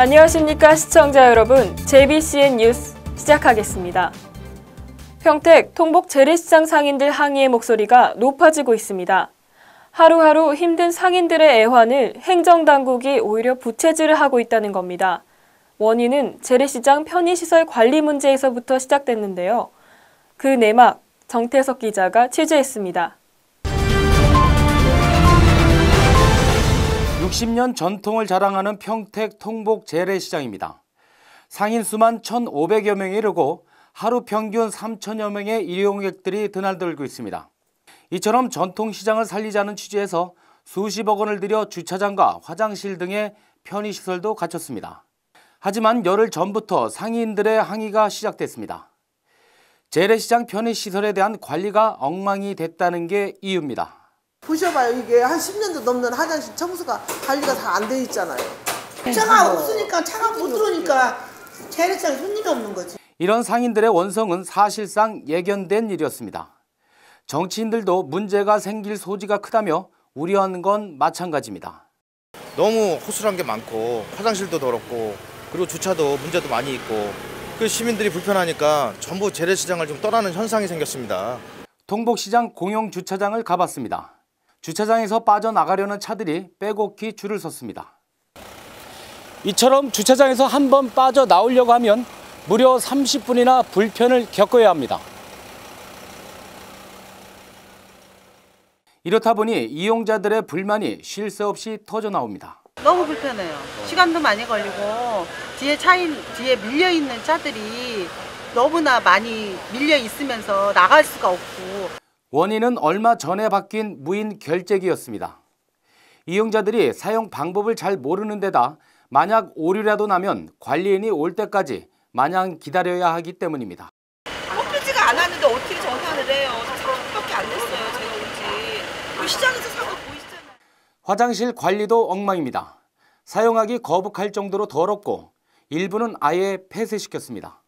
안녕하십니까 시청자 여러분, JBCN 뉴스 시작하겠습니다. 평택 통복 재래시장 상인들 항의의 목소리가 높아지고 있습니다. 하루하루 힘든 상인들의 애환을 행정당국이 오히려 부채질을 하고 있다는 겁니다. 원인은 재래시장 편의시설 관리 문제에서부터 시작됐는데요. 그 내막 정태석 기자가 취재했습니다. 60년 전통을 자랑하는 평택 통복 재래시장입니다. 상인 수만 1,500여 명에 이르고 하루 평균 3,000여 명의 이용객들이 드나들고 있습니다. 이처럼 전통시장을 살리자는 취지에서 수십억 원을 들여 주차장과 화장실 등의 편의시설도 갖췄습니다. 하지만 열흘 전부터 상인들의 항의가 시작됐습니다. 재래시장 편의시설에 대한 관리가 엉망이 됐다는 게 이유입니다. 보셔봐요. 이게 한 10년도 넘는 화장실 청소가 관리가 다 안 돼 있잖아요. 차가 없으니까 차가 못 들어오니까 재래시장에 손님이 없는 거지. 이런 상인들의 원성은 사실상 예견된 일이었습니다. 정치인들도 문제가 생길 소지가 크다며 우려하는 건 마찬가지입니다. 너무 허술한 게 많고 화장실도 더럽고 그리고 주차도 문제도 많이 있고 그 시민들이 불편하니까 전부 재래시장을 좀 떠나는 현상이 생겼습니다. 통복시장 공용 주차장을 가봤습니다. 주차장에서 빠져나가려는 차들이 빼곡히 줄을 섰습니다. 이처럼 주차장에서 한 번 빠져나오려고 하면 무려 30분이나 불편을 겪어야 합니다. 이렇다 보니 이용자들의 불만이 쉴 새 없이 터져나옵니다. 너무 불편해요. 시간도 많이 걸리고 뒤에 밀려있는 차들이 너무나 많이 밀려 있으면서 나갈 수가 없고. 원인은 얼마 전에 바뀐 무인 결제기였습니다. 이용자들이 사용 방법을 잘 모르는 데다 만약 오류라도 나면 관리인이 올 때까지 마냥 기다려야 하기 때문입니다. 홈페이지가 안 왔는데 어떻게 전화를 해요? 30분밖에 안 됐어요. 제가 온지. 시장에서 산 거 보이시잖아요. 화장실 관리도 엉망입니다. 사용하기 거북할 정도로 더럽고 일부는 아예 폐쇄시켰습니다.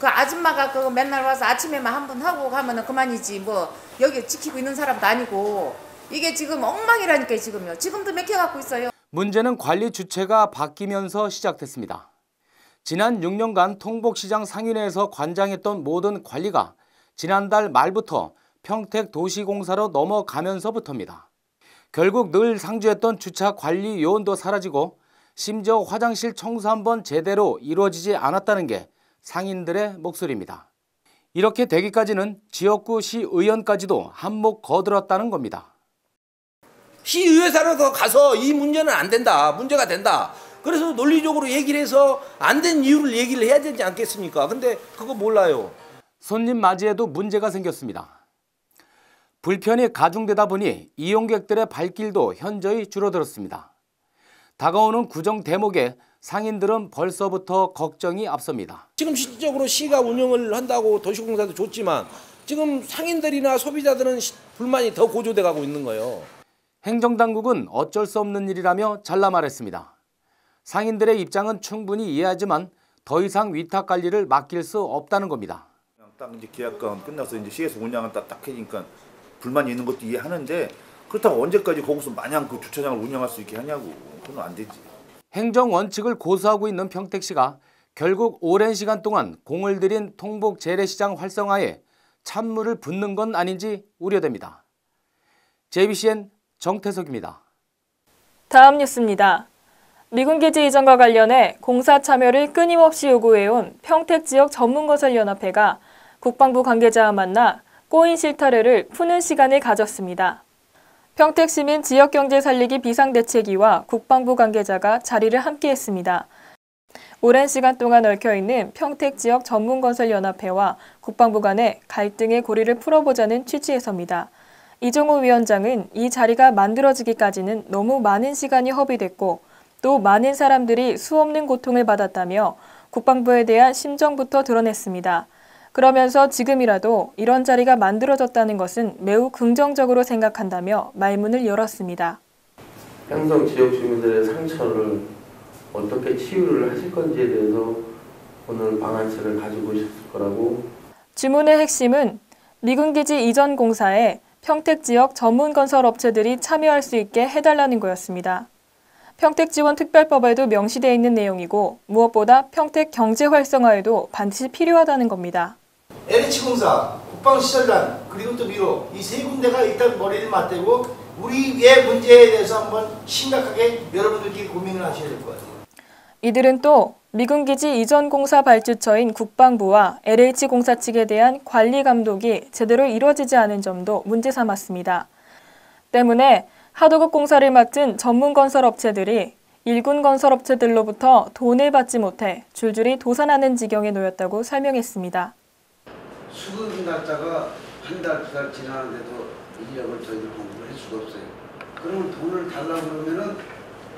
그 아줌마가 그 맨날 와서 아침에만 한 번 하고 가면은 그만이지 뭐 여기 지키고 있는 사람도 아니고 이게 지금 엉망이라니까요. 지금요. 지금도 맥혀갖고 있어요. 문제는 관리 주체가 바뀌면서 시작됐습니다. 지난 6년간 통복시장 상인회에서 관장했던 모든 관리가 지난달 말부터 평택도시공사로 넘어가면서부터입니다. 결국 늘 상주했던 주차 관리 요원도 사라지고 심지어 화장실 청소 한번 제대로 이루어지지 않았다는 게 상인들의 목소리입니다. 이렇게 되기까지는 지역구 시의원까지도 한몫 거들었다는 겁니다. 시의회사로 가서 이 문제는 안 된다, 문제가 된다. 그래서 논리적으로 얘기를 해서 안 된 이유를 얘기를 해야 되지 않겠습니까? 근데 그거 몰라요. 손님 맞이에도 문제가 생겼습니다. 불편이 가중되다 보니 이용객들의 발길도 현저히 줄어들었습니다. 다가오는 구정 대목에 상인들은 벌써부터 걱정이 앞섭니다. 지금 실질적으로 시가 운영을 한다고 도시공사도 좋지만 지금 상인들이나 소비자들은 불만이 더 고조돼 가고 있는 거예요. 행정당국은 어쩔 수 없는 일이라며 잘라 말했습니다. 상인들의 입장은 충분히 이해하지만 더 이상 위탁 관리를 맡길 수 없다는 겁니다. 딱 이제 계약간 끝나서 이제 시에서 운영을 딱 해니까 불만이 있는 것도 이해하는데 그렇다고 언제까지 거기서 마냥 그 주차장을 운영할 수 있게 하냐고. 그건 안 되지. 행정 원칙을 고수하고 있는 평택시가 결국 오랜 시간 동안 공을 들인 통복 재래시장 활성화에 찬물을 붓는 건 아닌지 우려됩니다. JBCN 정태석입니다. 다음 뉴스입니다. 미군기지 이전과 관련해 공사 참여를 끊임없이 요구해온 평택지역 전문건설연합회가 국방부 관계자와 만나 꼬인 실타래를 푸는 시간을 가졌습니다. 평택시민 지역경제 살리기 비상대책위와 국방부 관계자가 자리를 함께했습니다. 오랜 시간 동안 얽혀있는 평택지역 전문건설연합회와 국방부 간의 갈등의 고리를 풀어보자는 취지에서입니다. 이종호 위원장은 이 자리가 만들어지기까지는 너무 많은 시간이 허비됐고 또 많은 사람들이 수없는 고통을 받았다며 국방부에 대한 심정부터 드러냈습니다. 그러면서 지금이라도 이런 자리가 만들어졌다는 것은 매우 긍정적으로 생각한다며 말문을 열었습니다. 행정 지역 주민들의 상처를 어떻게 치유를 하실 건지에 대해서 오늘 방안책을 가지고 오셨을 거라고. 주문의 핵심은 미군기지 이전 공사에 평택 지역 전문 건설 업체들이 참여할 수 있게 해달라는 거였습니다. 평택지원특별법에도 명시되어 있는 내용이고 무엇보다 평택 경제 활성화에도 반드시 필요하다는 겁니다. LH공사, 국방시설단, 그리고 또 미로 이 세 군데가 일단 머리를 맞대고 우리의 문제에 대해서 한번 심각하게 여러분들끼리 고민을 하셔야 될 것 같아요. 이들은 또 미군기지 이전 공사 발주처인 국방부와 LH공사 측에 대한 관리 감독이 제대로 이루어지지 않은 점도 문제 삼았습니다. 때문에 하도급 공사를 맡은 전문 건설업체들이 일군 건설업체들로부터 돈을 받지 못해 줄줄이 도산하는 지경에 놓였다고 설명했습니다. 수급 날짜가 한 달, 두 달 지나는데도 인력을 저희들 공부를 할 수가 없어요. 그러면 돈을 달라고 그러면은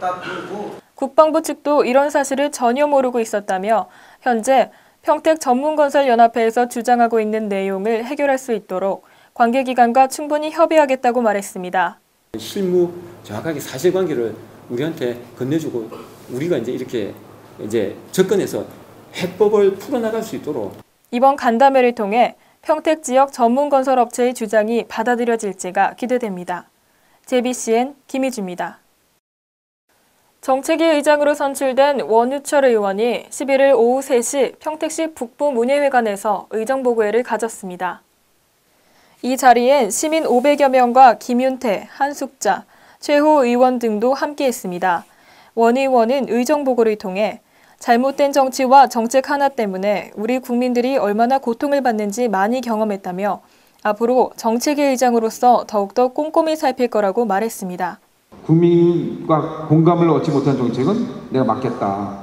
딱 끊고. 국방부 측도 이런 사실을 전혀 모르고 있었다며 현재 평택전문건설연합회에서 주장하고 있는 내용을 해결할 수 있도록 관계기관과 충분히 협의하겠다고 말했습니다. 실무 정확하게 사실관계를 우리한테 건네주고 우리가 이렇게 접근해서 해법을 풀어나갈 수 있도록 이번 간담회를 통해 평택 지역 전문건설업체의 주장이 받아들여질지가 기대됩니다. JBCN 김희주입니다. 정책위 의장으로 선출된 원유철 의원이 11일 오후 3시 평택시 북부문예회관에서 의정보고회를 가졌습니다. 이 자리엔 시민 500여 명과 김윤태, 한숙자, 최호 의원 등도 함께했습니다. 원 의원은 의정보고를 통해 잘못된 정치와 정책 하나 때문에 우리 국민들이 얼마나 고통을 받는지 많이 경험했다며 앞으로 정책위 의장으로서 더욱더 꼼꼼히 살필 거라고 말했습니다. 국민과 공감을 얻지 못한 정책은 내가 맡겠다.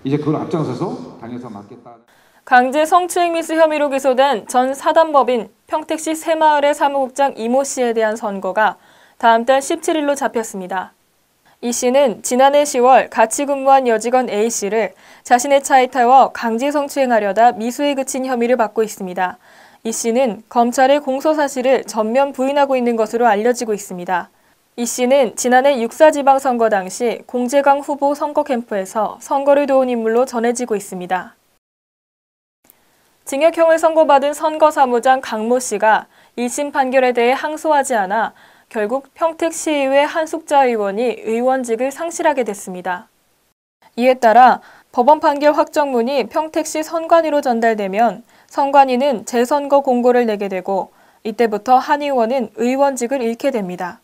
이제 그걸 앞장서서 당에서 맡겠다. 강제 성추행 미수 혐의로 기소된 전 사단법인 평택시 새마을의 사무국장 이모 씨에 대한 선고가 다음 달 17일로 잡혔습니다. 이 씨는 지난해 10월 같이 근무한 여직원 A 씨를 자신의 차에 태워 강제 성추행하려다 미수에 그친 혐의를 받고 있습니다. 이 씨는 검찰의 공소 사실을 전면 부인하고 있는 것으로 알려지고 있습니다. 이 씨는 지난해 6.4 지방선거 당시 공재강 후보 선거 캠프에서 선거를 도운 인물로 전해지고 있습니다. 징역형을 선고받은 선거사무장 강모 씨가 1심 판결에 대해 항소하지 않아 결국 평택시의회 한숙자 의원이 의원직을 상실하게 됐습니다. 이에 따라 법원 판결 확정문이 평택시 선관위로 전달되면 선관위는 재선거 공고를 내게 되고 이때부터 한 의원은 의원직을 잃게 됩니다.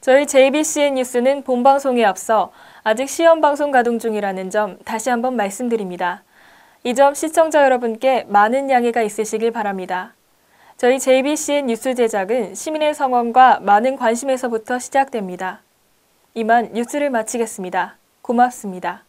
저희 JBCN 뉴스는 본방송에 앞서 아직 시험방송 가동 중이라는 점 다시 한번 말씀드립니다. 이 점 시청자 여러분께 많은 양해가 있으시길 바랍니다. 저희 JBCN 뉴스 제작은 시민의 성원과 많은 관심에서부터 시작됩니다. 이만 뉴스를 마치겠습니다. 고맙습니다.